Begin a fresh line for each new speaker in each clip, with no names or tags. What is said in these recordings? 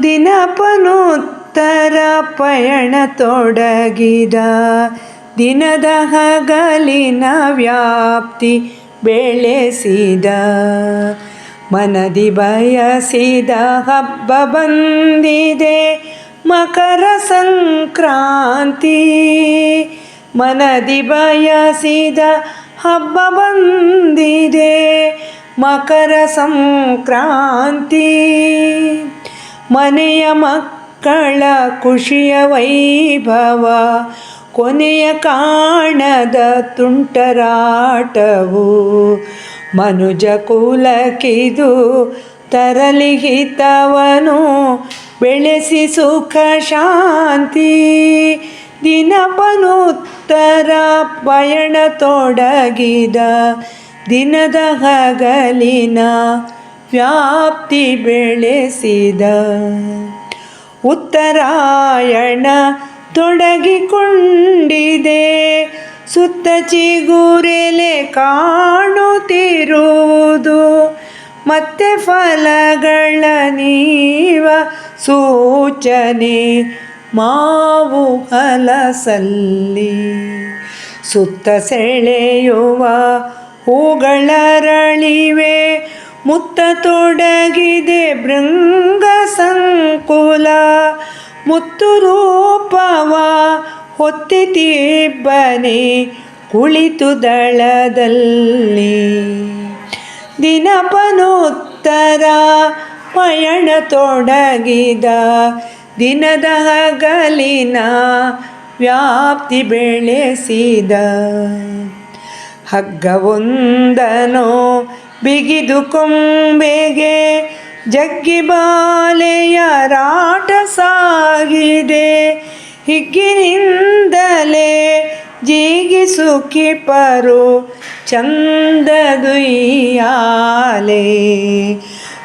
ದಿನಪನುತ್ತರ ಪಯಣ ತೊಡಗಿದ ದಿನದ ಹಗಲಿನ ವ್ಯಾಪ್ತಿ ಬೆಳೆಸಿದ ಮನದಿ ಬಯಸಿದ ಹಬ್ಬ ಬಂದಿದೆ ಮಕರ ಸಂಕ್ರಾಂತಿ. ಮನದಿ ಬಯಸಿದ ಹಬ್ಬ ಬಂದಿದೆ ಮಕರ ಸಂಕ್ರಾಂತಿ. ಮನೆಯ ಮಕ್ಕಳ ಖುಷಿಯ ವೈಭವ ಕೊನೆಯ ಕಾಣದ ತುಂಟರಾಟವು ಮನುಜ ಕುಲಕ್ಕಿದು ತರಲಿ ಹಿತವನು ಬೆಳೆಸಿ ಸುಖ ಶಾಂತಿ. ದಿನಪನುತ್ತರ ಪಯಣ ತೊಡಗಿದ ದಿನದ ಹಗಲಿನ ವ್ಯಾಪ್ತಿ ಬೆಳೆಸಿದ ಉತ್ತರಾಯಣ ತೊಡಗಿಕೊಂಡಿದೆ ಸುತ್ತ ಚಿಗುರೆಲೆ ಕಾಣುತ್ತಿರುವುದು ಮತ್ತೆ ಫಲಗಳ ನೀವ ಸೂಚನೆ ಮಾವು ಹಲಸಲ್ಲಿ ಸುತ್ತ ಸೆಳೆಯುವ ಹೂಗಳರಳಿವೆ ಮುತ್ತ ತೊಡಗಿದೆ ಭೃಂಗ ಸಂಕುಲ ಮುತ್ತು ರೂಪವ ಹೊತ್ತಿತಿಬ್ಬನೆ ಕುಳಿತು ದಳದಲ್ಲಿ. ದಿನಪನುತ್ತರ ಪಯಣ ತೊಡಗಿದ ದಿನದ ಹಗಲಿನ ವ್ಯಾಪ್ತಿ ಬೆಳೆಸಿದ ಹಗ್ಗವೊಂದನೋ ಬಿಗಿದು ಕೊಂಬೆಗೆ ಜಗ್ಗಿ ಬಾಲೆಯ ರಾಟ ಸಾಗಿದೆ ಹಿಗ್ಗಿನಿಂದಲೇ ಜೀಗಿಸುಕಿಪರು ಚಂದದುಯ್ಯಾಲೆ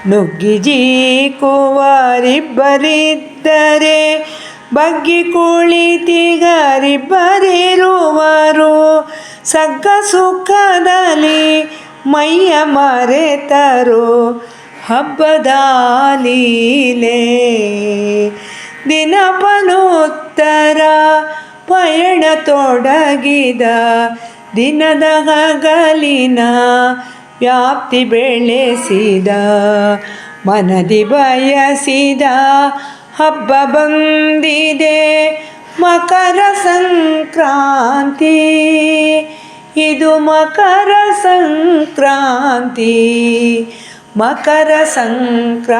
ನುಗ್ಗಿ ಜೀಕುವರಿಬ್ಬರಿದ್ದರೆ ಬಗ್ಗಿ ಕುಳಿತಿಗರಿಬ್ಬರಿರುವರು ಸಗ್ಗ ಸುಖದಲ್ಲಿ ಮೈಯ ಮರೆತರು ಹಬ್ಬದ ಲೀಲೆ. ದಿನಪನುತ್ತರ ಪಯಣ ತೊಡಗಿದ ದಿನದ ಹಗಲಿನ ವ್ಯಾಪ್ತಿ ಬೆಳೆಸಿದ ಮನದಿ ಬಯಸಿದ ಹಬ್ಬ ಬಂದಿದೆ ಮಕರ ಸಂಕ್ರಾಂತಿ. ಇದು ಮಕರ ಸಂಕ್ರಾಂತಿ ಮಕರ ಸಂಕ್ರಾಂತಿ.